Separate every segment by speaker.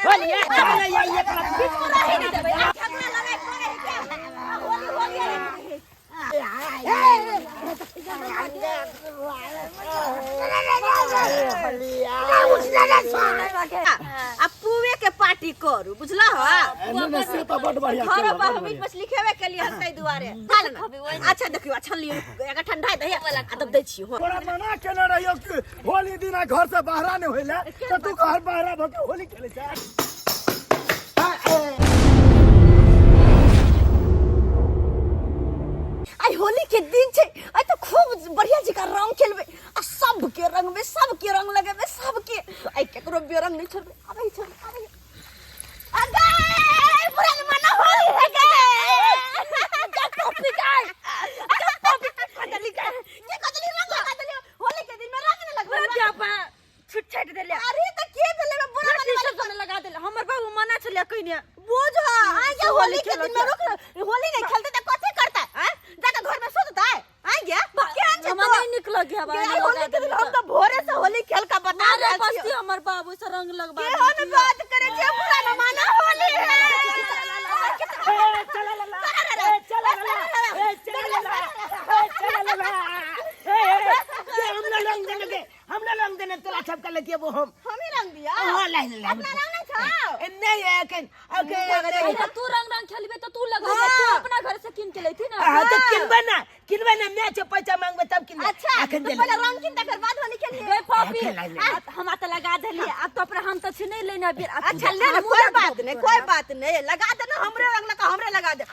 Speaker 1: होली है ये
Speaker 2: पूरा ही नहीं देबे झगड़ा लड़ाई करे क्या होली अब पुवे के पार्टी करू बुझला
Speaker 1: एने से तो बड़ बढ़िया
Speaker 2: घर पर हम मछली खेवे के लिए हंसै दुआरे अच्छा देखियो अच्छा लियो एक ठंडा दे आदब दै छी
Speaker 1: तोरा मना केने रहियो कि होली दिन घर से बाहर नहीं होइला तो तू घर बाहर भके होली खेले छ
Speaker 2: आई होली के दिन छे आई तो खूब बढ़िया जी का रंग खेलबे आ सब के रंग में सब के रंग लगेबे सब के आई केकरो बेरंग नहीं छोड़बे आबे छोड़ आबे अगे पूरा मना होली है गे टोपी गाय टोपी कदली का के कदली रंग लगा दले होली के दिन में रंग नहीं लगबे जापा छुट दे ले अरे त के भेले में बुरा मन लगा दे हमर बाबू मना छले कइने बोझ आ जा होली के दिन में रुक होली नहीं खेलते त कथि करता हैं जाके घर में सोता है आ गया क्या छ तो नहीं निकल गया बा होली के दिन हम तो भोरे से होली खेल का बता रहे बस्ती हमर बाबू से रंग लगवा के हम बात करे छे पूरा न माना होली है चला
Speaker 1: हमने रंग देने तोला छपका लेके वो हम
Speaker 2: ही रंग दिया
Speaker 1: हां ला
Speaker 2: अपना रंग नहीं छाओ
Speaker 1: नहीं है
Speaker 2: तू रंग खेलबे तो तू लगा तू अपना घर से किन के लेथी ना
Speaker 1: हां तो किनबे ना मैं छ पैसा मांगबे तब किन
Speaker 2: अच्छा तो पहले रंग किन तकर बाद होली खेलिए रे पापी हम त लगा देलिए अब तो पर हम तो छ नहीं लेना अच्छा ले कोई बात नहीं लगा दे ना हमरे रंग लगा हमरे लगा दे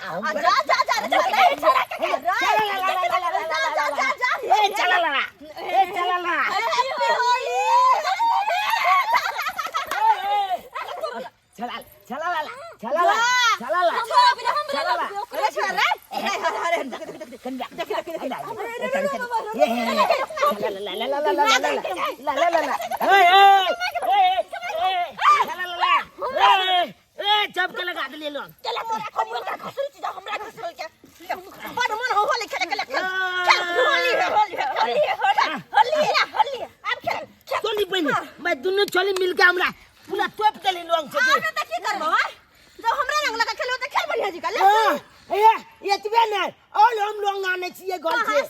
Speaker 2: जा
Speaker 1: चपका लगा दे ले लो
Speaker 2: चला तोरा खबर का खसरी चीज हमरा खसरल के बड़ मन होली खेले के चल होली अब खेल
Speaker 1: सोनी पहले मैं दोनों छोली मिलके हमरा पूरा टॉप के ले लोंग छे
Speaker 2: हम त की करबो जब हमरा रंग लगा खेलो त खेल बढ़िया जी का ले
Speaker 1: एतबे ना और हम लोग आने छिए घर से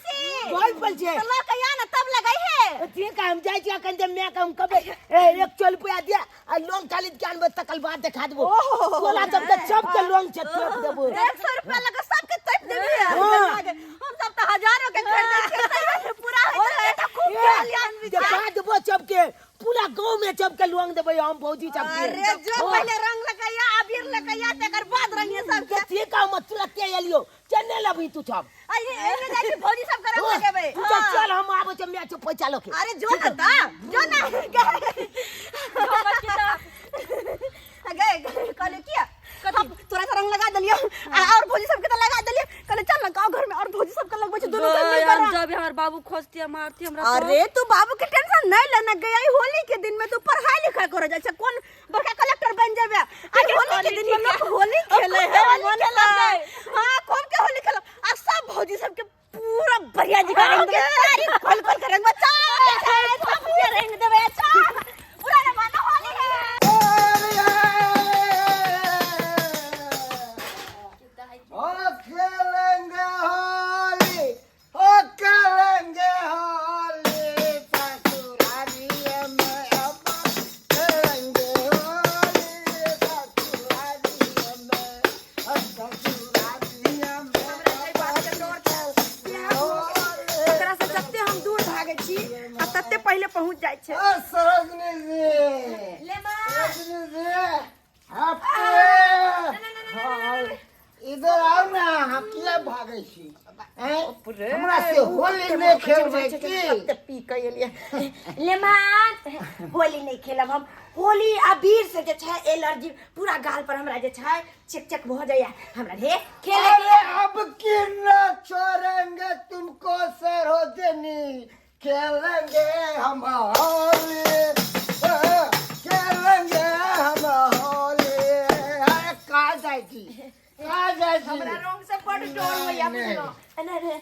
Speaker 1: गोल पर छे
Speaker 2: तो ला कया ना तब लगाई है
Speaker 1: ठीक है हम जाई छी अखन जे मैं कहम कबे एक चल रुपया दिया आ लोंग खाली के आनबे तकल बाद देखा देबो तोला जब तक सब के लोंग छे टॉप देबो
Speaker 2: 100 रुपया लगा सब के तप देबी हम सब त हजारों के खरीद के पूरा हो जाए त खूब कल्याण भी
Speaker 1: देखा देबो सब के पूरा गांव में सब के लोंग देबे हम भौजी सब के
Speaker 2: अरे जो पहले रंग लगाया अबीर लगाया तकर बाद रंग ये सब के
Speaker 1: ठीक है मत तुरंत एलियो चन्ने लबी तू सब
Speaker 2: एने जाई भौजी सब करे लगेबे
Speaker 1: चल हम आबो छ मैं छ पैसा लके
Speaker 2: अरे जो ना अगे कहले किया तोरा से रंग लगा दलियो और भौजी सब के त लगा दलियो कहले चल ना गांव घर में और भौजी सब के लगबे छ दोनों के मिल कर
Speaker 3: जब हमार बाबू खोजती मारती हमरा
Speaker 2: अरे तू बाबू के टेंशन नहीं लेना गया होली के दिन में तू पढ़ाई लिखाई करे जाय छ कौन बड़का कलेक्टर बन जाबे आज होली के दिन में लोग होली खेले है मन लगे हां कौन के होली खेलो आ सब भौजी सब के पूरा बढ़िया जी का रंग सारी खोल के रंग बचा सब ये रंग देबे पूरा ना मानो होली है
Speaker 1: खेलेंगे होली ससुराली में अब खेलेंगे होली ससुराली में
Speaker 2: एकरा से जत्ते हम दूर भागे छी आ तत्ते पहले पहुंच जाय छै
Speaker 1: सरोजनी जी
Speaker 2: ले मां
Speaker 1: सरोजनी जी इधर आओ ना हम किया भागे छी हमरा से होली नहीं खेलबे की
Speaker 2: पी के एलिए ले मां होली नहीं खेलब हम होली अबीर से जे छै एलर्जी पूरा गाल पर हमरा जे छै चक भ जाय हमरा रे खेले
Speaker 1: के अब किन्ना छोड़ेंगे तुमको सरोजनी खेलेंगे हम होली खेलेंगे हम होली का जाय छी
Speaker 2: हमरा रंग से बड़ डर होइया बुझलो
Speaker 4: अरे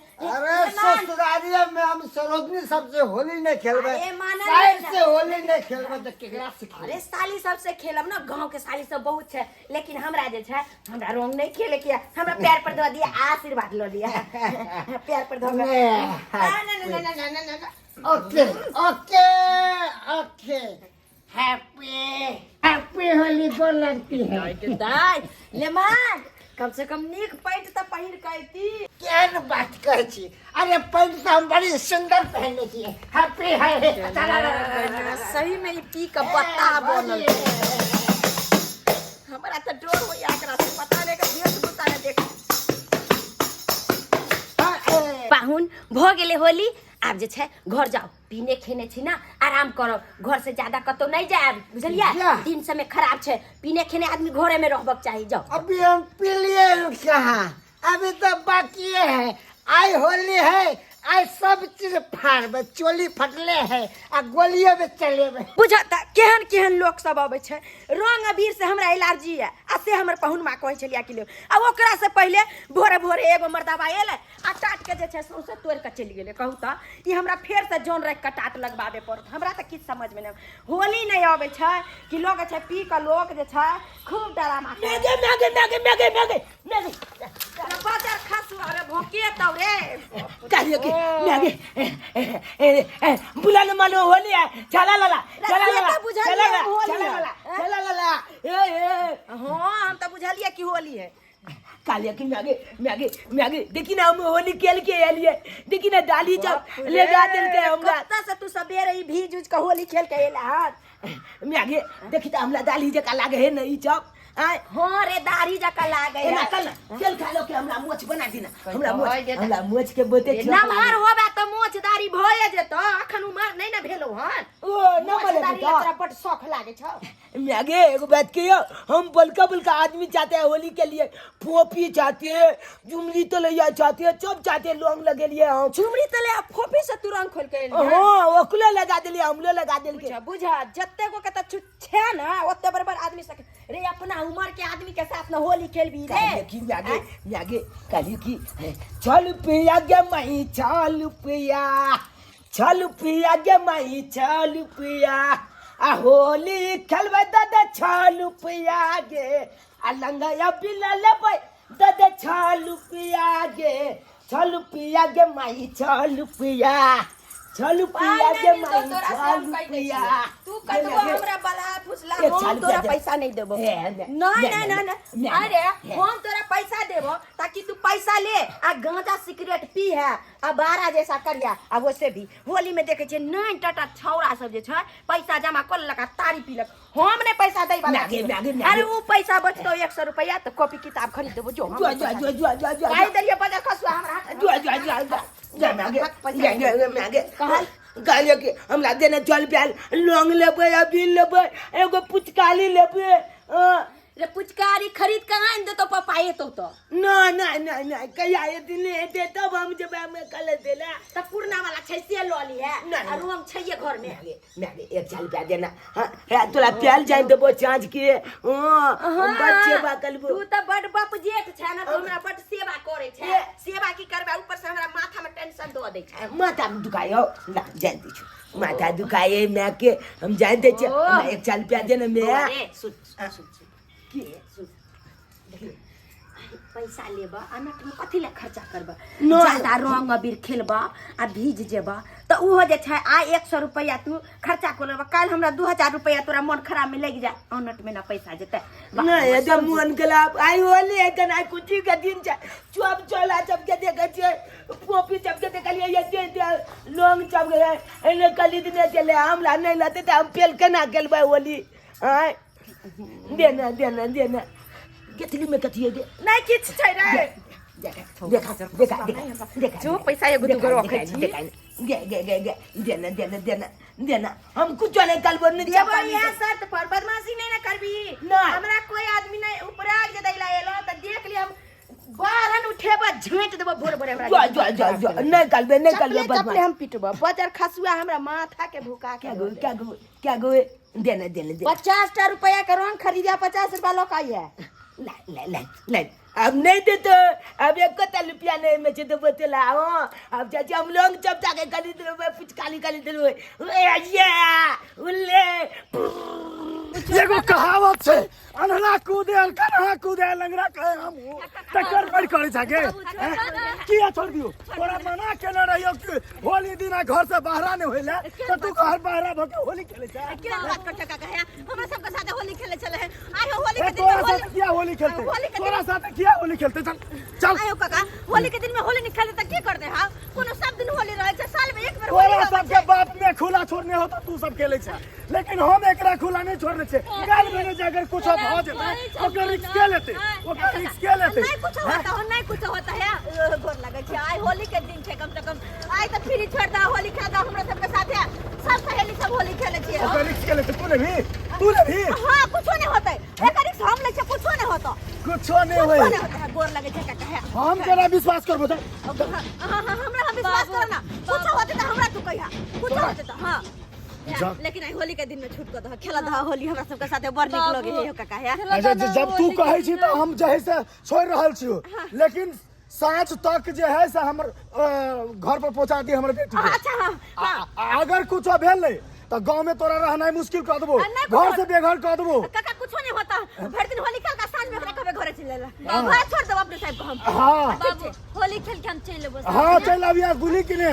Speaker 4: ससुरालिया में हम सरोजनी सबसे होली नहीं खेलबे,
Speaker 2: अरे मानल
Speaker 4: साइड
Speaker 2: नहीं
Speaker 4: से होली नहीं खेलबे तो केकरा से खेलबे?
Speaker 2: अरे साली सबसे खेलब ना, गांव के साली सब बहुत छे, लेकिन हमरा जे छे हमरा रंग नहीं खेले के, हमरा पैर पर दो दिया, आशीर्वाद लो दिया पैर पर दो के ना
Speaker 4: okay okay okay happy Holi बोल लगती है।
Speaker 2: दाई ले मान कम से कम नीक पैंट त पहिर कैती।
Speaker 4: क्या बात कर छी? अरे पैंट तो हम बड़ी सुंदर पहने छी। हैप्पी है
Speaker 2: सही में ई पी का पत्ता बनल हमरा त डर होइया एकरा से, पता नहीं के भेष भूसा ने देख पाहुन भ गेले होली, आब जे छै घर जाओ, पीने खेने छी ना, आराम करो, घर से ज्यादा कतो नहीं जाएब, बुझलिया? दिन समय खराब छै, पीने खेने आदमी घरे में रहबक चाहिए। जाओ
Speaker 4: अभी हम पी लिए कहाँ, अभी तो बाकी है। आई होली है, आई सब चीज फाड़बे, चोली फटले है आ गोलियों में चले में।
Speaker 2: बुझता केहन केहन लोग सब आबे छै, रंग अबीर से हमरा एलर्जी है, आ से हमर पहुन मां कहै छलिया कि ले, आ ओकरा से पहले भोरे भोरे एगो मर्दाबा एले आ टाट के जे छै सौंसे तोड़ के चली गेले। कहू त ई हमरा फेर से जोन रख के टाट लगबाबे पड़त, हमरा त किछ समझ में नहीं। होली नहीं आबे छै कि लोग छै पी के लोग जे छै खूब डरामा
Speaker 1: मैगे मैगे मैगे मैगे मैगे मैगे
Speaker 2: बाजार खासु अरे भोके तौ रे
Speaker 1: कालियो की मैगे बुला न मानो होली है, चला ला ला चला ला ला चला ला चला ला ला
Speaker 2: हां हम त बुझलिए कि होली है।
Speaker 1: कालिया की मैगे मैगे मैगे देखी ना हम होली खेल के एलिए, देखी ना डाली जब ले जा दिल के हमरा
Speaker 2: कत्ता से तू सबेरे ई भीज उज के होली खेल के एला हां
Speaker 1: मैगे देखी त हमरा डाली जका लागे है नहीं चप आय
Speaker 2: हां रे दाढ़ी जका लागे
Speaker 1: एना कल चल खा लो के हमरा मोछ बना देना, हमरा मोछ के बोते
Speaker 2: नमहर होबे त मोछ दाढ़ी भए जेतो, अखन उमर नहीं ना भेलो हन
Speaker 1: ओ न बोले
Speaker 2: दाढ़ी
Speaker 1: बेटा
Speaker 2: तोरा बड शौक लागे छ।
Speaker 1: मैगे एगो बात कहियो, हम बलका बलका आदमी चाहते हैं होली के लिए, फोपी चाहते हैं, जुमली तो लिया चाहते हैं, सब चाहते हैं, लौंग लगे लिए हम
Speaker 2: झुमरी तले फोफी से तू रंग खोल के एलिया।
Speaker 1: हां ओकले लगा देलिए, हमले लगा देल के
Speaker 2: बुझा जत्ते को कत छे ना ओत्ते बराबर आदमी सके रे, अपना उम्र के आदमी के साथ ना होली खेलबी रे।
Speaker 1: की मैगे मैगे काली की चल पिया गे मई चल पिया गे मई चल पिया आ होली खेलबे दादा चल पिया गे आ लंगा बिला लेबै दादा चल पिया गे मई चल पिया गे मई चल पिया
Speaker 2: तू कतबो हमरा बला फुसला हम तोरा पैसा नहीं देबो। नहीं अरे हम तोरा पैसा देबो ताकि तू पैसा ले आ गांजा सिगरेट पी है आ बारा जैसा करिया। आ वैसे भी होली में देखे छे नैन टाटा छौरा सब जे छै पैसा जमा कर लगा तारी पीलक, हम ने पैसा दे वाला। अरे वो पैसा बचतो 100 रुपया तो कॉपी किताब खरीद देबो। जो काई दलिए बजा खसुआ हमरा
Speaker 1: कहलियो कि हमरा देने चल प्याल लौंग लेबै अभी लेबै एगो पुचकाली लेबै
Speaker 2: रे पुचकारी खरीद कहां दे तो पापाए तो
Speaker 1: नहीं कहिया ये दिन दे तब हम जब मैं कल देला
Speaker 2: त पुरना वाला छै से लो ली है और हम छैये घर में
Speaker 1: मैंने 1 साल पे देना हां तोरा प्याल जाय देबो चांज के हम बच्चे बा कलबो।
Speaker 2: तू त बड बाप जेठ छै ना, तो हमरा बड सेवा करे छै, सेवा की करबा ऊपर से हमरा माथा में टेंशन दो दे छै।
Speaker 1: माथा में दुखायो ना जानती छु माथा दुखाए मैं के हम जानते छ 1 साल पे देना मैं
Speaker 2: सुन पैसा लेबा अनट में कथी ले खर्चा करबा, ज्यादा रंग अबीर खेलबा आ भीज जेबा त उहो जे छै आ 100 रुपया तू खर्चा कर लेबा, काल हमरा 2000 रुपया तोरा मन खराब में लग जा, अनट में ना पैसा जेते
Speaker 1: नहीं एकदम मन गलाब आई होली एकन आई कुछ के दिन छ चुप चला जब के देखे छ पोपी जब के देखलिए ये दे लोंग जब गए एने कली दिन चले हमरा नहीं लाते त हम पेल केना खेलबे होली। हां देना केतली में कथी दे
Speaker 2: नहीं किछ छै रे
Speaker 1: देखा
Speaker 2: जो पैसा एगो दुगो रखे छी
Speaker 1: देना हम कुछ नहीं कलबो नहीं
Speaker 2: देबो यह शर्त पर बदमाशी नहीं ना करबी। हमरा कोई आदमी नहीं उपराग जे दैला एलो त देख ली हम बारन उठेबा झोंट देबो भोर भोर हमरा
Speaker 1: जो नहीं कलबे
Speaker 2: चपले हम पिटबो बजर खसुआ हमरा माथा के भूका के
Speaker 1: क्या गो देना
Speaker 2: 50 रुपया के रंग खरीदिया 50 रुपया लोग आई है।
Speaker 1: ले अब नहीं दे तो अब 1 रुपया नहीं में तो बोतला हो अब चाचा हम लोग चपटा के खरीद लो पुचकाली खरीद लो उल्ले
Speaker 5: एगो कहावत छै अनहरा कूदे कन्हा कूदे लंगड़ा कहे हम टक्कर पड़ करे छके किया छोड़ दियो तोरा मना केने रहियो कि होली दिना घर से बाहर नहीं होइले तो तू घर बाहर भके होली खेले छ
Speaker 2: क्या बात करते काका है हमरा सबके साथ होली खेले चले हैं आयो होली के दिन
Speaker 5: तोरा
Speaker 2: में
Speaker 5: साथ किया होली खेलते तोरा साथ किया होली खेलते चल
Speaker 2: आयो काका होली के दिन में होली नहीं खेले तो की करते हां कोनो सब दिन होली रहे छै साल में एक बार
Speaker 5: तोरा
Speaker 2: होली
Speaker 5: सबके बाप में खुला छोड़ने होता तू सब खेले छ लेकिन हम एकरा खुला नहीं छोड़ने छे काल में अगर कुछ हो जेते ओकर रिस्क के लेते
Speaker 2: नहीं कुछ होता है गोर लगे छै आई होली के दिन छै कम से कम आई तो फ्री छोड़ दा होली खेल दा हमरा सबके साथ है सब सहेली सब होली खेले छिए
Speaker 5: ओकर रिस्क के लेते तूने भी
Speaker 2: हां कुछ नहीं होता एक रिस्क हम ले छै कुछ नहीं होता
Speaker 5: कुछ नहीं होई
Speaker 2: गोर लगे छै काका है
Speaker 5: हम केना विश्वास करबो त
Speaker 2: हां हमरा विश्वास करना कुछ होते तो हमरा तू कहिया कुछ होते तो हां लेकिन आई होली के दिन में छूट कर खेला धा होली हमरा सबके साथे बड़ निक लगे हे काका है
Speaker 5: अच्छा जब तू कहै छी त हम जहे से छोड़ रहल छियो लेकिन साँझ तक जे है से हमर घर पर पहुंचा दी हमर बेटी के
Speaker 2: अच्छा हां
Speaker 5: अगर कुछ भेल नहीं तो गांव में तोरा रहना मुश्किल कर देबो घर से बेघर कर देबो
Speaker 2: काका कुछ नहीं होता भर दिन होली खेल का सांझ में कबे घरे चले ला घर छोड़ दो अपने साहब को हम
Speaker 5: हां
Speaker 3: बाबू होली खेल के हम चल लेबो
Speaker 5: हां चल अबिया गुली किने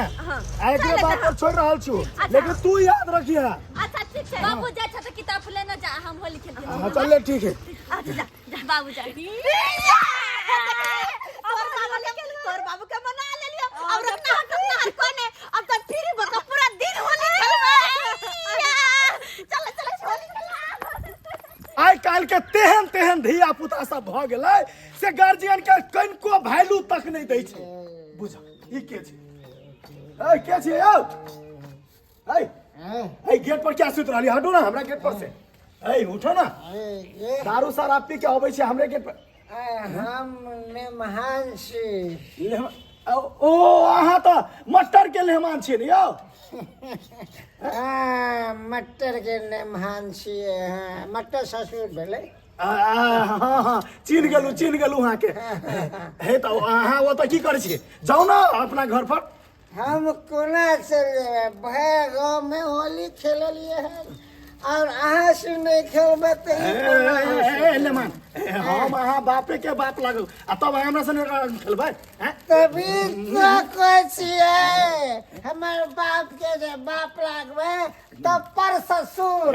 Speaker 5: एकरे बात पर छोड़ रहल छु लेकिन तू याद रखिए
Speaker 2: अच्छा ठीक है
Speaker 3: बाबू जा छ त किताब लेना जा हम होली खेलते हैं
Speaker 5: हां चल ठीक है
Speaker 2: अच्छा जा
Speaker 3: बाबू जा
Speaker 2: तोर बाबू के मना ले लियो अब रखना हर कोने अब तो फिर बता पूरा दिन होली खेलबे चल होली
Speaker 5: आई काल के तेहन धिया पुता सब भ गेलै से गार्जियन के कनको वैल्यू तक नहीं दै छै बुझ ई के छै के छै यौ गेट पर क्या सुत रहली हटो ना हमरा गेट पर से उठो ना दारू शराब पी के आबै छै हमरे गेट पर
Speaker 4: हम मेहमान छी
Speaker 5: ओ अहाँ तो मटर के मेहमान छियै ने यौ
Speaker 4: मटर के मेहमान छियै मटर ससुर भेलै
Speaker 5: चिन्ह गेलू अहाँ के हे तो अहाँ वो तो की करे छियै जाओ ना अपना घर पर
Speaker 4: हम कोना चले भाई गांव में होली खेललिए है और अहाँ से नहीं खेलबे त
Speaker 5: लेमान हम अहाँ बापे के बाप लागल आ तब हमरा से खेलबै
Speaker 4: तभी तो कहै छियै हमर बाप के जे बाप लागबे तो पर ससुर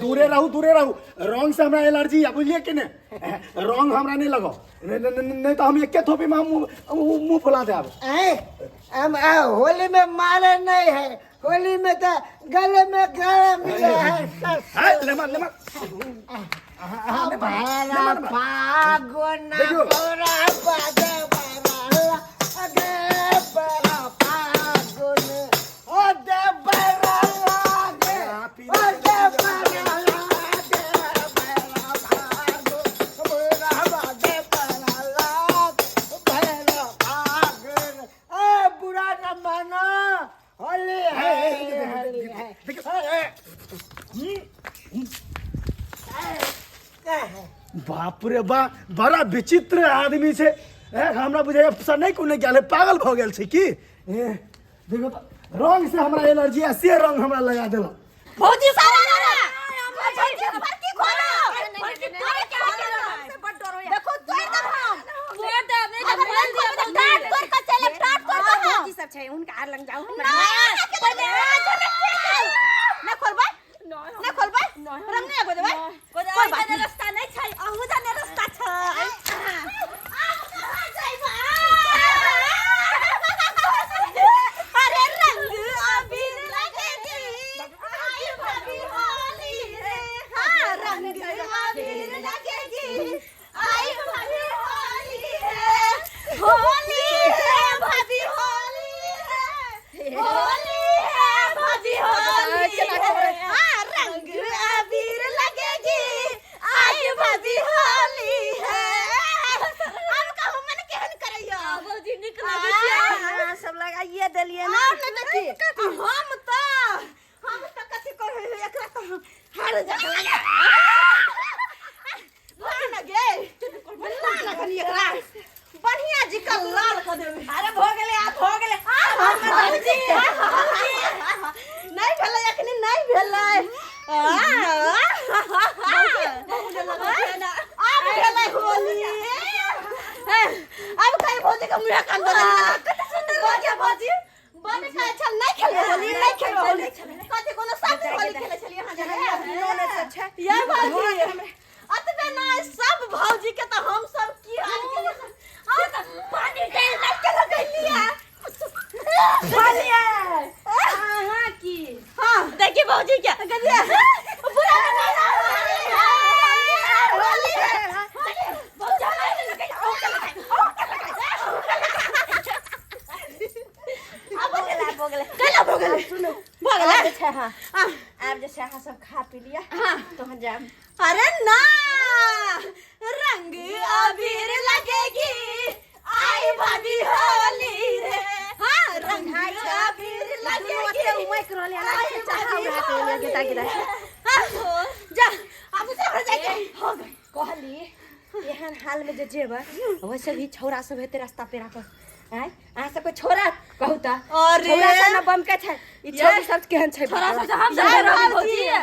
Speaker 5: दूरे रहू रंग से हमरा एलर्जी है बुझलिए कि नहीं रंग हमरा नहीं लगाओ नहीं तो हम एके थोपी में मुंह फुला दे
Speaker 4: हम होली में मारे नहीं है होली में तो गले में गले मिले है
Speaker 5: लेमन
Speaker 4: भारा फागुन पूरा बाजे बरा अगे बरा फागुन ओ दे बरा लागे ओ दे बरा लागे बरा फागुन पूरा बाजे बरा लागे बरा फागुन ए बुरा न माना होली है
Speaker 5: बाप रे बा बड़ा विचित्र आदमी छे हमरा बुझाय सर नहीं कोने गेल पागल भ गेल छै की देखो तो रंग से हमरा एलर्जी है से रंग हमरा लगा देला
Speaker 2: भौजी सारा फरकी खोलो देखो तो एकदम हम
Speaker 3: छोड़ दे नहीं तो
Speaker 2: बोल दिया स्टार्ट कर के चले स्टार्ट कर दो भौजी सब छै उनका आर लग जाओ ना खोलबै रंग नहीं आगो देबै
Speaker 3: कोई बात नहीं रास्ता नहीं छै अहू जाने रास्ता छै
Speaker 2: अरे रंग अबीर लगेगी आई भाभी होली है हां रंग अबीर लगेगी आई भाभी होली है भाभी होली है भाभी होली है हां रंग अबीर लगेगी आई भाभी होली है अब कहू मन केहन करैया
Speaker 3: भौजी निकल गया
Speaker 2: सब लगा ये देलिए ना हम तो कथी कहे एकरा तो हार जा लाल लगे लाल लगनी एकरा बढ़िया जी का लाल कर देबे अरे हो गेले बाबूजी नहीं भेलै एखनी नहीं भेलै अब भेलै होली अब कहीं भौजी का मुंह कान बना कते सुंदर लगे भौजी बने का अच्छा नहीं खेले होली नहीं खेले होली कते कोनो साथ होली खेले छलिए हां जाने ये भौजी अतबे ना सब भौजी के तो हम सब की हाल के पानी डाल के लगैलिया बोलिए हां की हां देखिए भौजी क्या करिए बुरा नहीं होली भौजी नहीं लगे भोगले सुनो भोगले अच्छा हां आप जैसे हां सब खा पी लिया हां तो हम जाम अरे ना रंग अबीर लगेगी आई भाभी होली रे हां रंग अबीर लगेगी मैं कर ले ना चाहा उड़ा के गिता जा अब से भर जाए हो गई कहली एहन हाल में जे जेबा वैसे भी छौरा सब हेते रास्ता पे राख हैं आ सब छोरा कहूता छोरा से न बम के छै ई छोरी सब केहन छै छोरा से हम होती है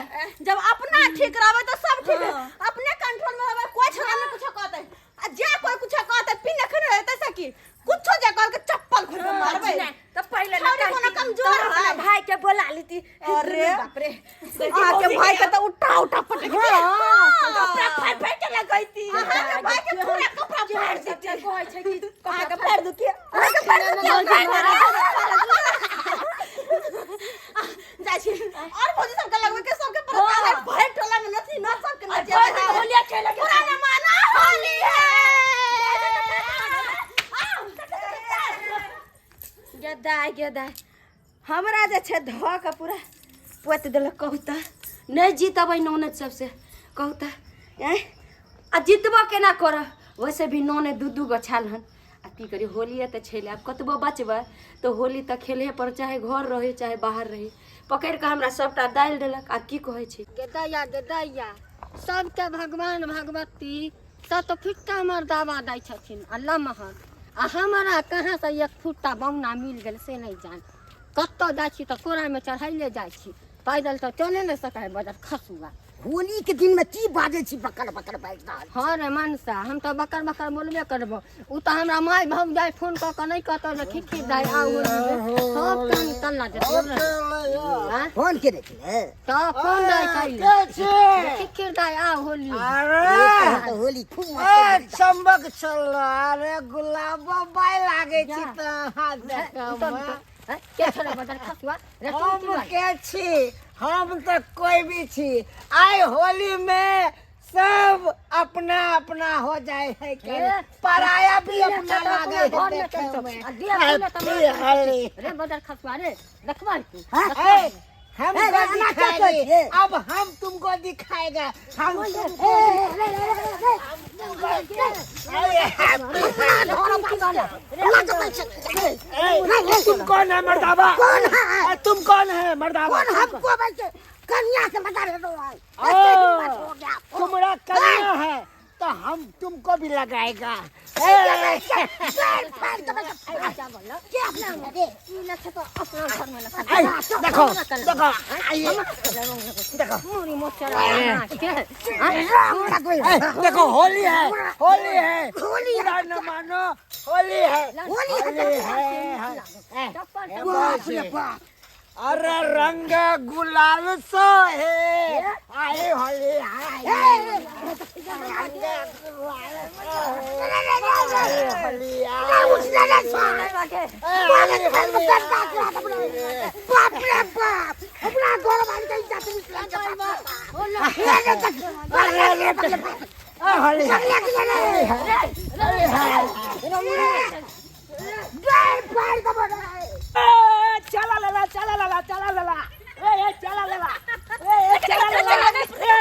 Speaker 2: जब अपना ठीक रहबे तो सब ठीक है अपने कंट्रोल में रहबे कोई छोरा न कुछ कहते आ जे कोई कुछ कहते पिन खन रहते सकी कुछो जे कर के चप्पल खोल के मारबे तो पहले न कोनो कमजोर है भाई के बोला लेती अरे बाप रे आके भाई के तो उठा पटक कपड़ा फाड़ के लगैती भाई के पूरा कपड़ा फाड़ देती कहै छै कि कपड़ा के फाड़ दू के जाछि और भौजी सब के लगवे के सबके पर भाई टोला में नथी न सब के नचे होली खेले पूरा न माना होली है गेदा हमरा जे छै ध के पूरा पोत देलक कहूता नहीं जीतबै नौने सबसे कहूता आ जीतबो केना कर वैसे भी नौने दू गो छाल हन आ की करी होली त छेले अब कतबो बचबै तो होली त खेले पर चाहे घर रहे चाहे बाहर रहे पकड़ के हमरा सबटा डाल देलक आ की कहै छै
Speaker 3: गेदैया सबके भगवान भगवती तो फिट्टा हमर दावा दै छथिन अल्लाह महर आ हमारा कहाँ से एक फुट्टा बौना मिल गए से नहीं जान कत्तो जाइ छी तो कोरा में चढ़ाइले जाइ छी पैदल तो चले नहीं सकै बजर खसुआ
Speaker 4: होली के दिन में की बाजे छी बकर बकर बाज रहल
Speaker 3: हाँ रे मनसा हम तो बकर बकर बोलबे करबो उ तो हमरा माय भौज जाय फोन क के नहीं कहतो जे खिखी जाय आ होली सब काम तल्ला जे
Speaker 4: फोन के देखले
Speaker 3: तो फोन जाय कैले खिखी जाय आ होली
Speaker 4: अरे तो होली खूब मस्त चंबक चल अरे गुलाब बाय लागे छी त हाथ देखम
Speaker 3: के छोरा बजर खसुआ रे
Speaker 4: हम के छी हम तो कोई भी छी आए होली में सब अपना अपना हो जाए है के पराया भी अपना लागे है
Speaker 3: रे बजर खसुआ रे देखबा तू
Speaker 4: हम दिखाएंगे अब हम तुमको दिखाएगा हम
Speaker 5: तुम कौन है मर्दाबा तुम कौन है मर्दाबा
Speaker 4: हमको कन्या से बता रहे हो
Speaker 5: तुम्हारा कन्या है तो हम तुमको भी लगाएगा देखो देखो होली है न मानो होली है अरे रंग गुलाल सो है आए होली चला लला चला लला चला लला ए चला लला ए चला लला ए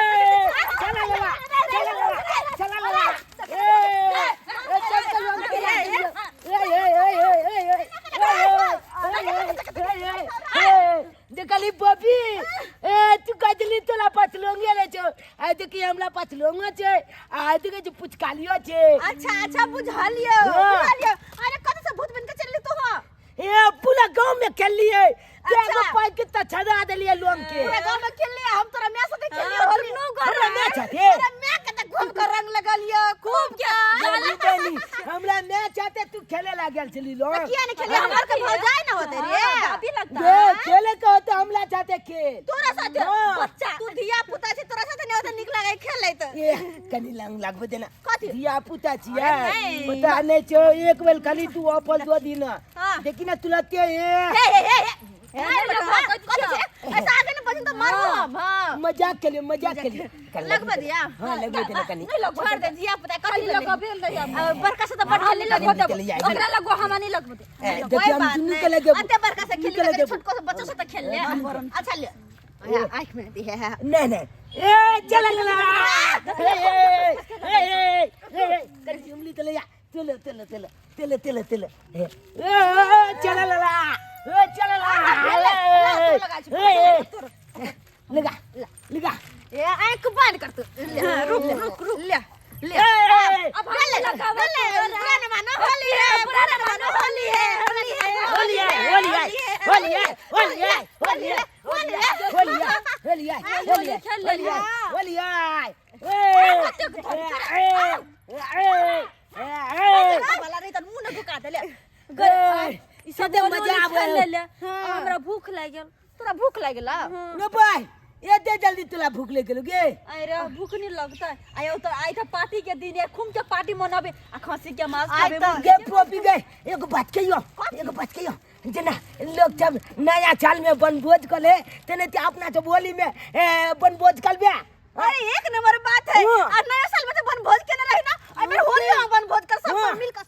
Speaker 5: चला लला चला लला चला लला देखली बबी ए तू का
Speaker 1: आय देखिए हमरा पास लोंगा छे आय देखिए जो पुचकालियो छे
Speaker 2: अच्छा अच्छा बुझलियो
Speaker 1: हाँ।
Speaker 2: बुझलियो अरे कत से भूत बन के चलली तू हो
Speaker 1: ए पूरा गांव में खेल लिए
Speaker 2: अच्छा।
Speaker 1: केगो पाई कितना छड़ा देलिए लोंग के
Speaker 2: पूरा गांव में खेल लिया हम तोरा मैं साथे खेलियो होली नो
Speaker 1: हमरा मैच आते
Speaker 2: तोरा मैं कत घूम कर रंग लगलियो खूब क्या
Speaker 1: बोली बोली हमरा मैच आते तू खेले लागल चली लोग
Speaker 2: किया नहीं खेले हमार के भौजाई ना होते रे अभी लगता
Speaker 1: ये खेले का होते हमला चाहते खेल
Speaker 2: तोरा साथे
Speaker 1: हाँ।
Speaker 2: बच्चा तू धिया पुता छी तोरा साथे नहीं होते निक लागे खेल ले तो
Speaker 1: ए कनी लंग लागबे देना
Speaker 2: कथी?
Speaker 1: दिया पुता छिया
Speaker 2: अरे नहीं।
Speaker 1: पता नहीं छो एक बेल खाली तू अपन दो दिन
Speaker 2: हाँ।
Speaker 1: देखी ना तुलते ए
Speaker 2: हे ऐसा आगे न बजन तो मारू हम हां
Speaker 1: मजाक के लिए
Speaker 2: लगबे दिया
Speaker 1: हां लगबे देना कनी
Speaker 2: छोड़ दे जिया पता कथी लगबे दिया बरका से तो बड़ खेले लगबे ओकरा लगो हम नहीं लगबे
Speaker 1: देखिए हम दुनू के लगे
Speaker 2: अते बरका से खेल ले छोटको से बच्चों से तो खेल ले अच्छा ले आंख में दी है
Speaker 1: नहीं ए चल करी उंगली तले या चलो चल ए चल लगा
Speaker 2: ए आंख बंद कर तू रुक ले ले अब ले पुराना मानो होली है पुराना मानो होली वाला रे त मुंह न भुका देले ई सब मजा आवे हमरा भूख लाग गेल तोरा भूख लाग गेल
Speaker 1: न भाई ये जल्दी तुला भूख ले गेलो गे
Speaker 2: अरे भूख नहीं लगता आयो तो आई था पार्टी के दिन खूब के पार्टी मनाबे आ खसी के मांस खाबे
Speaker 1: गे पोपी गे एगो बात कहियो जना लोग जब नया साल में बनभोज कले तने ते अपना तो बोली में बनभोज करबे
Speaker 2: अरे एक नंबर बात है
Speaker 1: हाँ।
Speaker 2: और नया साल में तो बनभोज के ना रही ना अबे होली में बनभोज कर सब
Speaker 1: हाँ।
Speaker 2: मिल कर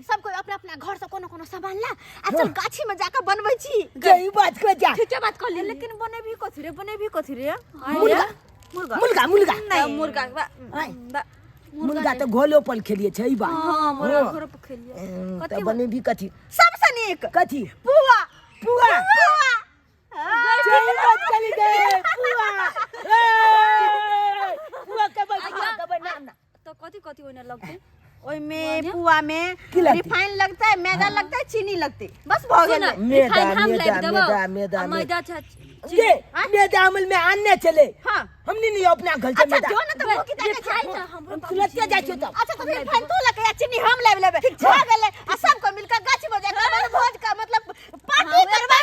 Speaker 2: सब कोई अपना अपना घर से कोनो सामान ला आ चल गाछी में जाकर बनबै छी
Speaker 1: गई बात को जा
Speaker 2: ठीक है बात कर ले लेकिन बने भी कथि रे
Speaker 1: मुर्गा
Speaker 2: नहीं मुर्गा
Speaker 1: मुर्गा तो घोलो पर खेलिए छै बा
Speaker 2: हां मुर्गा घर पर खेलिए
Speaker 1: त बने भी कथी
Speaker 2: सबसे नीक
Speaker 1: कथी
Speaker 2: पुआ
Speaker 1: पुआ चली गए पुआ कब नाम ना
Speaker 2: तो कथी ओने लगते ओई में पुआ में
Speaker 1: की लगती?
Speaker 2: रिफाइन लगता है मैदा लगता है चीनी लगती बस हो गया
Speaker 1: मैदा
Speaker 2: मैदा
Speaker 1: ये मैदा अमल में आने चले
Speaker 2: हां
Speaker 1: हमने नहीं अपना घर से
Speaker 2: अच्छा
Speaker 1: मैदा
Speaker 2: जो ना तो मुंह की जाके
Speaker 1: हम तुलते जाय छो तब
Speaker 2: अच्छा तो रिफाइन तो लगे या चीनी हम लेबे हो गेले आ सबको मिलकर गाछी में जाकर भोज का मतलब पार्टी करबा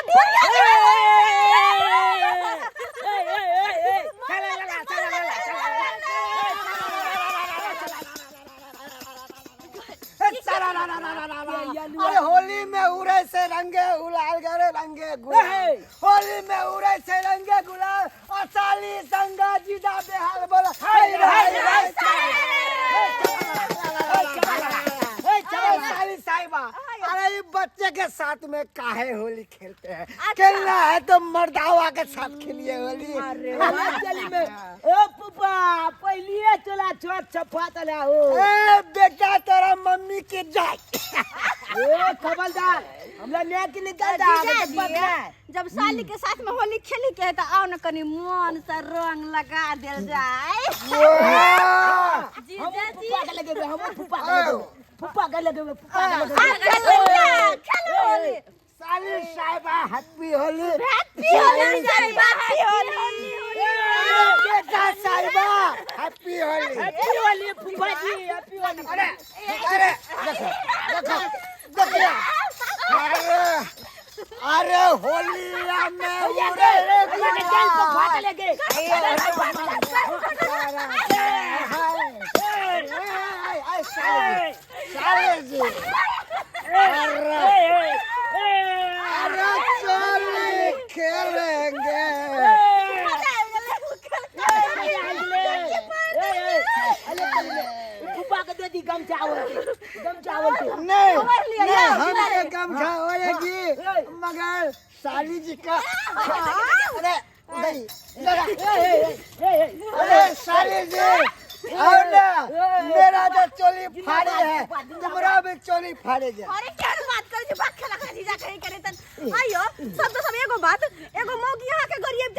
Speaker 4: अरे होली में उड़े से रंगे गुलाल गरे रंगे गुलाल होली में उड़े से रंगे गुलाल और साली संगा जीदा बेहाल बोला साली साहिबा अरे ये बच्चे के साथ में काहे होली खेलते हैं खेलना है तो मर्दावा के साथ खेलिए होली
Speaker 1: चली में ओ पुपा पहलिए चला छोट छपा तला हो
Speaker 4: ए बेटा तेरा मम्मी की जाए
Speaker 1: ए खबरदार हमरा ने की निकल जा
Speaker 2: जब साली के साथ में होली खेली के तो आओ न कनी मन से रंग लगा देल जाए
Speaker 1: हम फुप्पा के लगे
Speaker 2: खेलो होली
Speaker 4: साली साहिबा happy Holi
Speaker 2: happy Holi happy Holi
Speaker 4: बेटा साहिबा हैप्पी होली
Speaker 1: हैप्पी होली फुप्पा जी हैप्पी होली
Speaker 4: अरे देखो अरे होली में उड़े
Speaker 1: चल को फाट लगे
Speaker 4: साले जी अरे चलिए खेलेंगे
Speaker 1: फुप्पा के दे दी गम चावल
Speaker 4: नहीं हमसे गमछा होएगी मगर साली जी का अरे साली जी और ना मेरा तो चोली फाड़े है तुम्हारा भी चोली फाड़े जा
Speaker 2: अरे क्या बात करे जो बात खेला खा जीजा कहीं करे तन आयो सब तो सब एगो बात एगो मौगी यहां के गरीब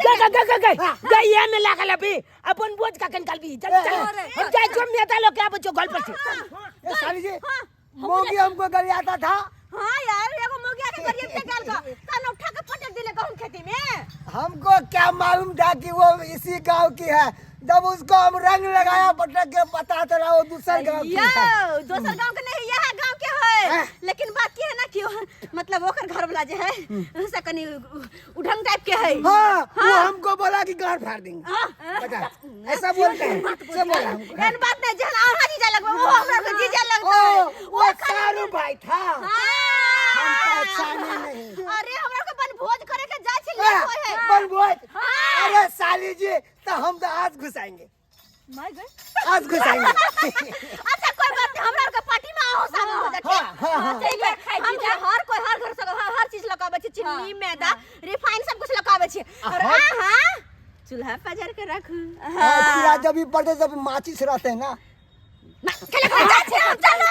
Speaker 1: गई में लागल अभी अपन बोझ का कंकाल भी चल चल हम जाए जो मेहता लोग क्या बच्चों गल पर से
Speaker 4: ए साली जी मोगी हमको गरियाता था।
Speaker 2: हां यार एगो मोगिया के करिए पे गाल का कान उठा के पटक दिले गहूं खेती में।
Speaker 4: हमको क्या मालूम था कि वो इसी गांव की है। जब उसको हम रंग लगाया पटक के पता चला वो दूसरे गांव की है।
Speaker 2: यो दोसर गांव के नहीं यह गांव के है। लेकिन बात की है ना कि मतलब ओकर घर वाला जे है से कनी उढंग टाइप के है।
Speaker 4: हाँ, वो हमको बोला कि घर फाड़ देंगे। बता ऐसा बोलते हैं से बोला हमको।
Speaker 2: एन बात नहीं जहन आहा जीजा लगबो वो हमरा के जीजा लगता है।
Speaker 4: वो सारू भाई था। हम पहचाने नहीं।
Speaker 2: अरे हमरा के बन भोज करे के जाय छी ले होय है।
Speaker 4: बनभोज। अरे साली जी तो हम तो आज घुसाएंगे।
Speaker 2: माय गए
Speaker 4: आज घुसाएंगे।
Speaker 2: अच्छा कोई बात नहीं हमरा के पार्टी में आओ शामिल हो जा ठीक। ठीक है हम हर कोई हर घर से हर चीज लगावे छी चीनी मैदा रिफाइन सब कुछ लगावे छी और हां चूल्हा पजार के रखू।
Speaker 4: पूरा जब भी पड़ते जब माचिस रहते हैं ना।
Speaker 2: चलो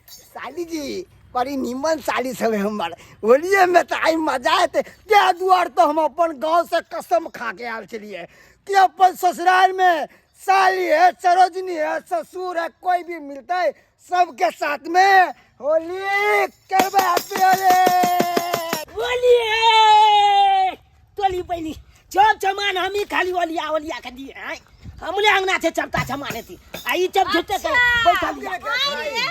Speaker 4: साली जी बड़ी निमन साली सब है हमारे। होलिये में तो आई मजा आते क्या दुआर तो हम अपन गांव से कसम खा के आल चलिए कि अपन ससुराल में साली है सरोजनी है ससुर है कोई भी मिलता है सबके साथ में होली करबे हैप्पी होली।
Speaker 1: बोलिए तोली बनी चप चमान हम ही खाली ओलिया के दिए हैं हमले अंगना से चपता चमाने थी आई चप झुटे के बैठा लिया
Speaker 2: कहां रे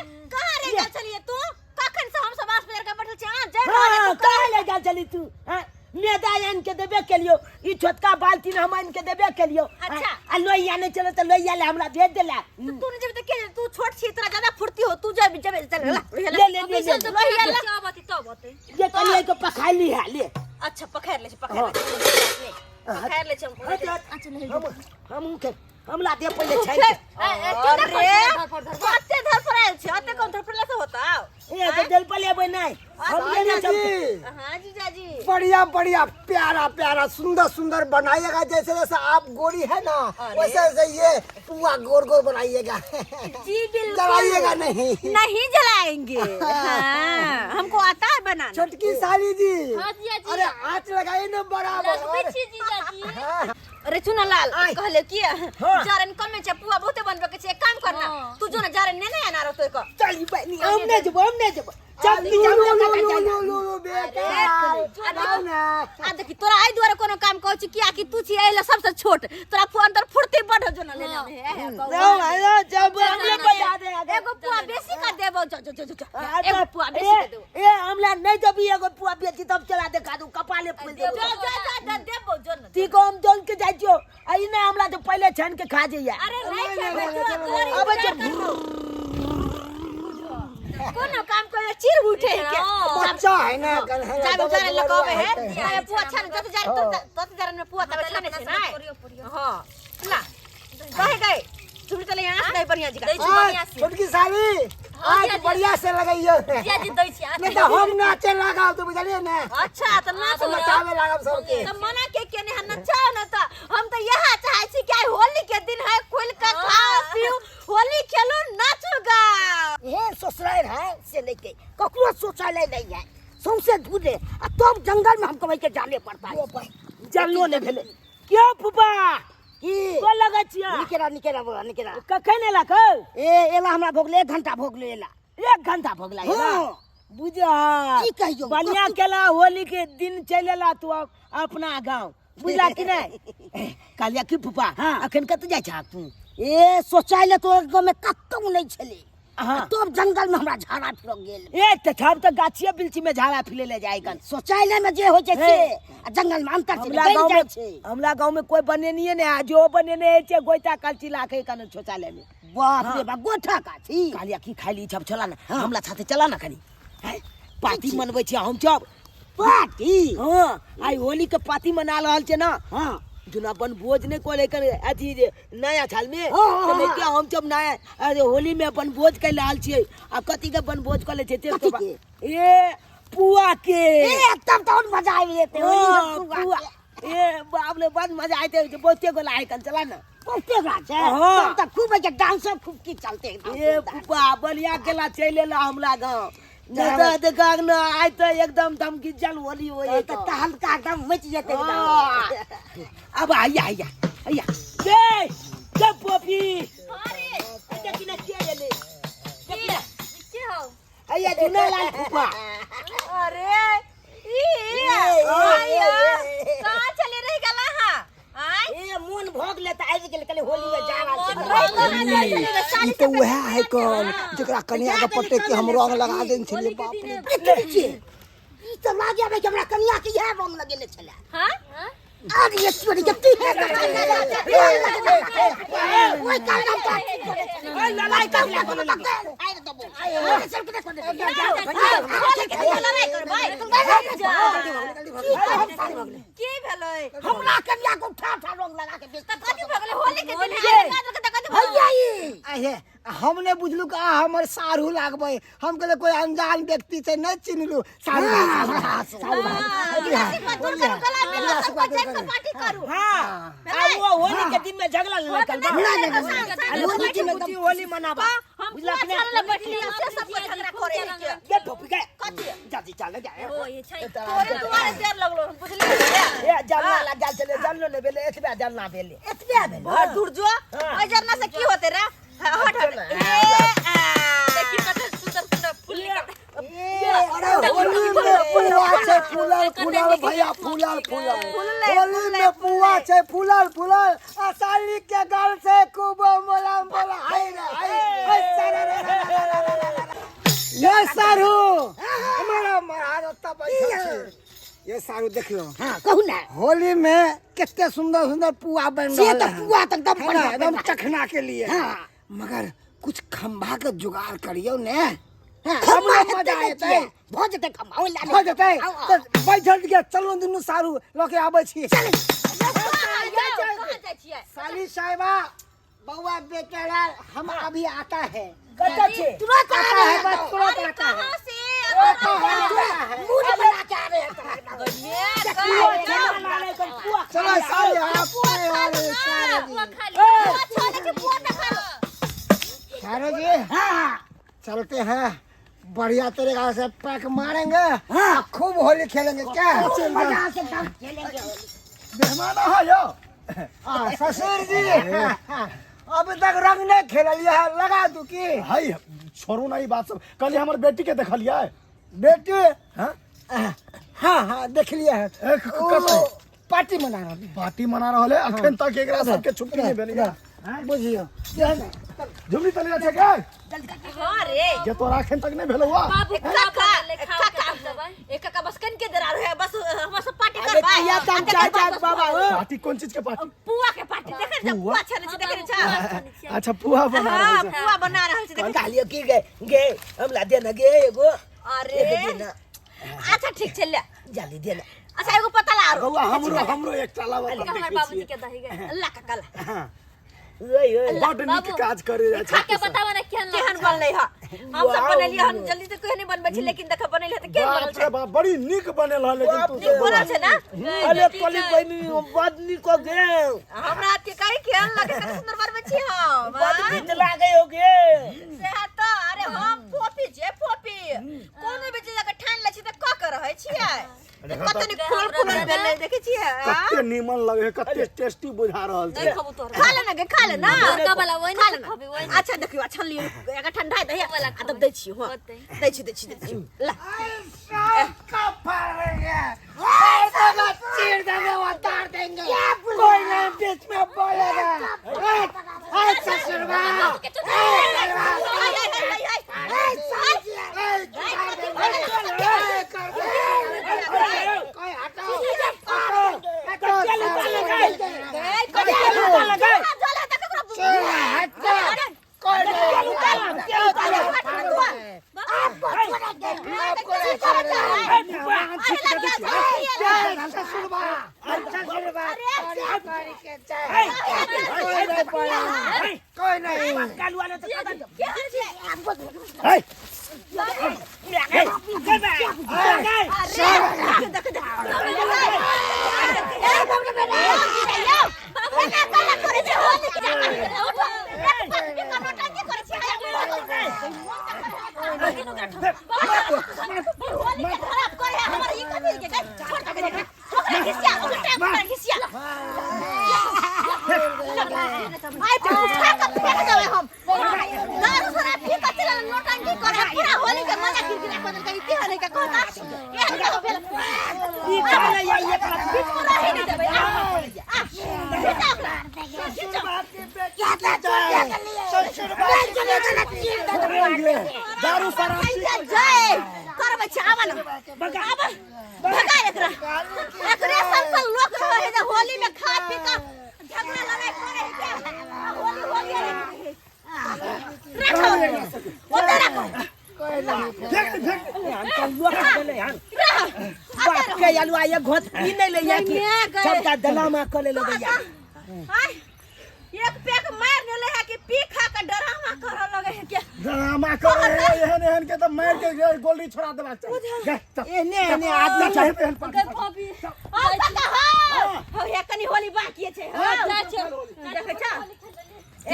Speaker 2: गल चलिए तू कखन से हम सब आस पर का बैठल छी हां जय
Speaker 1: हां कहां ले गल चली तू हां मैदा आन के देबे के लियो ई छोटका बाल्टी में हम आन के देबे के लियो।
Speaker 2: अच्छा
Speaker 1: आ लोइया नहीं चले तो लोइया ले हमरा भेज देला
Speaker 2: तू ने जब तक के तू छोट छी इतना ज्यादा फुर्ती हो तू जब जब चल
Speaker 1: ले
Speaker 2: लोहिया ले क्या बात तो बात
Speaker 1: ये कलिए को पकाई ली है ले।
Speaker 2: अच्छा पकड़ ले पकड़ ले चल
Speaker 1: हम हमला दे पहले छै
Speaker 2: अरे अते धर पर आयल छै अते कौन धर पर से होता
Speaker 1: ए तो जल पले बे नहीं हम ले ना चल।
Speaker 2: हां जीजा जी
Speaker 4: बढ़िया बढ़िया प्यारा प्यारा सुंदर सुंदर बनाइएगा जैसे जैसे आप गोरी है ना वैसे वैसे ये पुआ गोर गोर बनाइएगा।
Speaker 2: जी बिल्कुल
Speaker 4: जलाइएगा नहीं।
Speaker 2: नहीं जलाएंगे हाँ हमको आता है बनाना।
Speaker 4: छोटकी साली जी
Speaker 2: हाँ जीजा जी
Speaker 4: अरे आँच लगाइए ना बराबर।
Speaker 2: जीजा जी अरे चुना लाल कहले कि जारन कम में पुआ बहुते बनबे के छै एक काम करना तू जो ना जारन ने आना रहो तो
Speaker 1: चल बनी हमने जब चल
Speaker 2: आ देखी तोरा आई द्वारा कोनो काम कहै छी किया कि तू छी एला सबसे छोट तोरा अंदर फुर्ती बढ़ जो ना लेना है
Speaker 1: जब हमने बता दे
Speaker 2: एगो पुआ बेसी का देबो एगो पुआ बेसी दे दो
Speaker 1: ए हमला नहीं जब एगो पुआ बेची तब चला दे कादू कपाले फूल दे
Speaker 2: देबो जो ना
Speaker 1: ती को हम जोन के जाई छियो आई ने हमला तो पहले छन के खा जइया।
Speaker 2: अरे नहीं
Speaker 1: अब
Speaker 2: कोनो काम करे चिर उठे के
Speaker 4: बच्चा है ना
Speaker 2: जाबे जारे लगावे है पुआ छन जत जारे तत जारे में पुआ तबे छने छै ना हां ला कहे गए तुम चले यहां नहीं बढ़िया जी का
Speaker 4: छोटकी साली आज बढ़िया से लगाइयो
Speaker 2: जिया जी दै छी
Speaker 4: नहीं तो हम नाचे लगाओ तो बुझलिए ना।
Speaker 2: अच्छा तो नाच
Speaker 4: तो नचावे लगाओ सबके
Speaker 2: तो मना के ने नचाओ ना तो हम तो यह चाहे छी कि होली के दिन है खुल के खाओ पियो होली खेलो नाचो गाओ।
Speaker 1: ये ससुराल है से लेके ककरो शौचालय नहीं है सौंसे ढूंढे आ तब जंगल में हमको के जाने पड़ता है जानलो ने भेले क्यों फुफा की को लगा छिया निकेरा कखन एला क एला हमरा भोगले 1 घंटा भोगले एला 1 घंटा भोगला एला बुझा की कहियो बढ़िया केला होली के दिन चलेला तू अपना गांव बुझला कि नहीं कालिया की फुफा अखन कत जाय छ तू ए शौचालय तो गांव में कतौ नहीं छले तो जंगल में हमरा झाड़ा फिर गेल ए त छब त गाछिया बिलची में झाड़ा फिले ले जाय गन शौचालय में जे होय छै से जंगल में अंतर से हमरा गांव में कोई बनेनिए ने जो बनेने छै गोइता कलची लाखे कन शौचालय में बाप रे बाप गोठा काठी कालिया की खाली छब चला ना हमला साथे चला ना कनी पार्टी मनबै छी हम सब पार्टी हां आई होली के पार्टी मना रहल छै ना हां जुना बन भोज ने को लेकर अथी नया साल में तो लेके हम सब नया अरे होली में अपन भोज के लाल छिए आ कथी के बन भोज कर ले छै ए पुआ के ए तब तो मजा आबी जेते होली में पुआ ए बाप रे बड़ मजा आते बहुते गोला है कन चला ना बहुते गोला छै तब तक खूब के डांस खूब की चलते ए पुआ बलिया केला चलेला हमरा गांव नदा गांग ना आइ त एकदम धमकी जल होली होय त हल्का एकदम मच जेते अब आइया के पोपी
Speaker 2: अरे
Speaker 1: देखि न के ले
Speaker 2: के हो
Speaker 1: अया दुना लाल फुफा
Speaker 2: अरे आया कहां चले रही गला हां आय
Speaker 1: ए मन भोग ले त आबि गेल कले होली में जावा
Speaker 4: ई तो वह है कौन जकरा कन्या के पटे के हम रंग लगा देन छलिए बाप रे
Speaker 1: ई त लागिया बे हमरा कन्या के इहे रंग लगेले छले
Speaker 2: हां
Speaker 1: आज ये छोड़ी के पी ओए काल का ओए लड़ाई कर ले बोले लगे आए तो बोल आए चल के देखो
Speaker 2: की भेलै
Speaker 1: हमरा कन्या को ठा ठा रंग लगा के बेच
Speaker 2: त कथि भगले होली के दिन
Speaker 1: भैया ई
Speaker 4: आहे हमने बुझलू का हमर सारू लागबै हम कहले कोई अनजान व्यक्ति से नहीं चिन्हलू सारू
Speaker 2: पार्टी करू
Speaker 1: हां वो होली के दिन में झगड़ा निकल होली के दिन होली मनाबा
Speaker 2: हम चल बैठली से सब झगड़ा करे
Speaker 1: ये टोपी के कथि जाती चल गए
Speaker 2: ओ ये छै तोरे दुआरे देर लगलो बुझली
Speaker 1: ए जलना ला जल चले जलनो ले बेले एतबे जलना बेले एतबे बेले
Speaker 2: भर दूर जो ओइ जरना से की होते रे हट हट देखी कते सुंदर सुंदर फूल
Speaker 4: अरे होली में पुआ से फूलल फूलल भैया फूलल फूलल होली में पुआ से फूलल फूलल आ साली के गल से खूब मोलाम बोला हाय रे हाय ये सारू हमारा महाराज तब ये सारू देख लो
Speaker 1: हां कहू ना
Speaker 4: होली में कितने सुंदर सुंदर पुआ बन रहा
Speaker 1: ये
Speaker 4: है
Speaker 1: तो पुआ तक एकदम
Speaker 4: है ना,
Speaker 1: बढ़िया
Speaker 4: एकदम चखना के लिए
Speaker 1: हां
Speaker 4: मगर कुछ खंभा के जुगाड़ करियो ने
Speaker 1: हम मजा आते भोज तक कमाओ लाने
Speaker 4: हो जते तो बैठल के चलो दुनु सारू लके आबै छी
Speaker 2: कहां जाय छियै
Speaker 4: साली साहिबा बउआ बेटा हम अभी आता है
Speaker 1: कत छे
Speaker 4: तुरंत आता है बस तुरंत आता है
Speaker 2: कहां से
Speaker 1: मुंह बना के आ रहे हैं
Speaker 4: चलो साली आप आए वाले सारू जी
Speaker 1: हां
Speaker 4: चलते हैं बढ़िया तरीका से पैक मारेंगे खूब होली खेलेंगे क्या
Speaker 1: मजा से सब खेलेंगे
Speaker 5: मेहमान आ यो
Speaker 4: ससुर जी अभी तक रंग नहीं खेलिए है लगा दू की
Speaker 5: हाय छोड़ू ना ई बात सब कल हमर बेटी के देखलिए
Speaker 4: बेटी
Speaker 5: हां
Speaker 4: हाँ हाँ देख लिया है
Speaker 5: कतै
Speaker 4: पार्टी मना रहा है
Speaker 5: पार्टी मना रहले अखन तक एकरा सबके छुट्टी नहीं भेलै
Speaker 4: बुझियो
Speaker 5: झुमरी तले छै के
Speaker 2: हां रे
Speaker 5: जे तोरा अखन तक नहीं भेलौ
Speaker 2: बाबू एक का बस कन के दरार है बस हम सब पार्टी करबा
Speaker 1: या तम चाचा बाबा हो
Speaker 5: पार्टी कोन चीज के पार्टी
Speaker 2: पुआ के पार्टी देखे छ पुआ छने छ देखे छ
Speaker 5: अच्छा पुआ बना
Speaker 2: हां
Speaker 5: रहल छै
Speaker 2: पुआ बना रहल छ देखे
Speaker 1: कहलियो की गे हमला देना गे एगो
Speaker 2: अरे
Speaker 1: देना
Speaker 2: अच्छा ठीक छै ले
Speaker 1: जल्दी देना
Speaker 2: अच्छा एगो पता ला
Speaker 5: बउआ हमरो एकटा लावा
Speaker 2: हमर बाबूजी के दही गए अल्लाह का कला
Speaker 1: ओए ओए
Speaker 5: बड नीक काज करे जाय छै
Speaker 2: के बतावा ना केहन बनलै ह हम सब बनलिए हम जल्दी से कोई नहीं बनबै छी लेकिन देख बनलै ह त के बनल
Speaker 5: बाप रे बाप बड़ी नीक बनल ह लेकिन तू
Speaker 2: नीक बनल छै ना
Speaker 1: अरे कली बनी बदनी को गे
Speaker 2: हमरा के काहे केहन लगे कते सुंदर बनबै छी हम
Speaker 1: बद गीत लागे हो गे
Speaker 2: से त अरे हम पोपी जे पोपी कोनो भी चीज अगर ठान लै छी त क के रहै छियै कते नीक फूल फूल भेलै देखे छियै
Speaker 5: कते नीमन लगे है कते टेस्टी बुझा रहल छै
Speaker 2: खा ले ना गे खा ले ना वाला वही खा ले खबी वही अच्छा देखियो अच्छा लियो एक ठंडा दही वाला अदब दै छी हां दै छी ला
Speaker 4: का फाड़ेंगे ऐसा चीर देंगे उतार देंगे कोई नहीं बीच में बोलेगा हाय ससुरबा कोई हटाओ कोई नहीं
Speaker 2: आई पे उठा के फेंक देबे हम दारू शराब पी के चला नोटंकी करे पूरा होली के मजा किरकिरा कर देलकै इति हने के कहता केहन के फेल
Speaker 1: ई करे ये एकरा
Speaker 2: बीच में रहे नहीं देबे
Speaker 1: दारू शराब
Speaker 2: जय करबे छ आवन भगा एकरा एकरे सन लोग रहे जे होली में खा पी के झगड़ा लड़ाई करे के होली हो गया रखो ओते रखो
Speaker 1: बात के अलवा ये घोत पी नहीं ले या कि सबका दलामा कर ले भैया
Speaker 2: एक पेक मार ने ले है कि पी खा के डरामा कर लगे है के
Speaker 5: ड्रामा करे एहन के तो मार के गोली छोड़ा देबा चाहिए
Speaker 1: एने आदमी चाहे
Speaker 2: अगर भाभी आ तक हो हे कनी होली बाकी छे देखे छ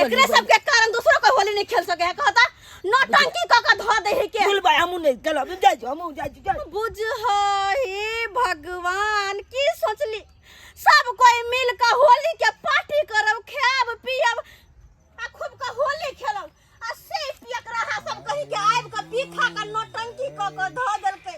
Speaker 2: एकरे सब के कारण दूसरो को होली नहीं खेल सके है कहता नौटंकी क के धो दे है के
Speaker 1: बोल भाई हम नहीं चलो जाई हम जाई
Speaker 2: बुझ हो हे भगवान की सोचली सब कोई मिल के होली के पार्टी करब खाब पियब आ खूब के होली खेलब आ से पियक रहा सब कहीं के आइब के पी खा के नौटंकी क के धो देलकै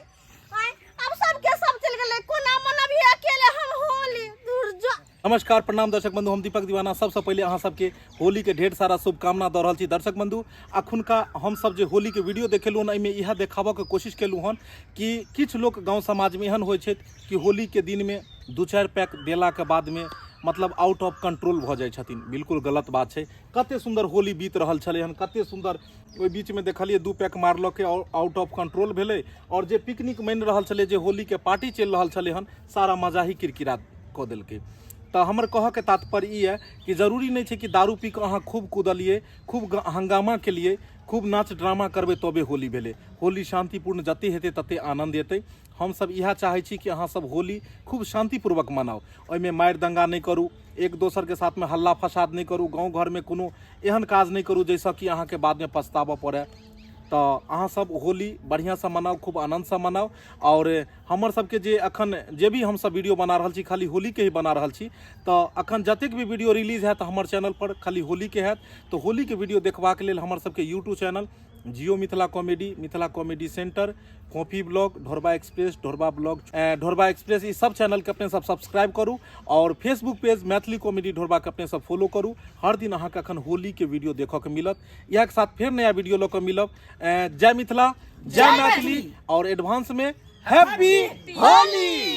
Speaker 2: आय अब सब के सब चल गेलै कोना मन भी अकेले हम होली दूर जा।
Speaker 6: नमस्कार प्रणाम दर्शक बंधु, हम दीपक दीवाना सबसे पहले अहाँ सबके होली के ढेर सारा शुभकामना दऽ रहल छी। दर्शक बंधु, अखुनका हम सब जे होली के वीडियो देखेलहुँ हन एहिमे इएह देखाबऽ के कोशिश केलहुँ हन कि किछु लोक गाँव समाजमे एहन होइ छै कि होली के दिन में 2-4 पैक देला के बाद में मतलब आउट ऑफ कंट्रोल भऽ जाइ छथिन। बिल्कुल गलत बात छै। कते सुंदर होली बीत रहल छलै हन, कते सुंदर ओहि बीच में देखलिए 2 पैक मारलकै और आउट ऑफ कंट्रोल भेलै और जे पिकनिक मानि रहल छलै, जे होली के पार्टी चलि रहल छलै हन, सारा मजा ही किरकिरा कऽ देलकै। तो हमर कह के तात्पर्य ई है कि जरूरी नहीं है कि दारू पी के अहाँ खूब कूदलिए, खूब हंगामा केलिए, खूब नाच ड्रामा करबे तबे होली भेले। होली शांतिपूर्ण जते हेतै तते आनंद एतै। हम सब इएह चाहै छी कि अहाँ सब होली खूब शांतिपूर्वक मनाओ, ओहिमे मारि दंगा नहीं करू, एक दोसर के साथ में हल्ला फसाद नहीं करू, गाँव घर में कोनो एहन काज नहीं करू जैसा कि अहाँ के बाद में पछतावा पड़े। तो अहाँ सब होली बढ़िया से मनाओ, खूब आनंद से मनाओ। और हमर सबके जे अखन जे भी हम सब वीडियो बना रहल छी खाली होली के ही बना रहल छी। तो अखन जतेक भी वीडियो रिलीज हैत हमर चैनल पर खाली होली के हैत। तो होली के वीडियो देखबाक लेल हमर सबके YouTube channel Jio Mithila comedy centre, coffee blog, Dhorba express, Dhorba blog, Dhorba express, ई सब चैनल के अपने सब सब्सक्राइब करू। और Facebook page Maithili comedy Dhorba के अपने सब फॉलो करू। हर दिन अहाँ के अखन होली के वीडियो देखो के मिलत। इएह के साथ फिर नया वीडियो लऽ के मिलब। जय मिथिला, जय मैथिली और एडवांस में हैप्पी होली।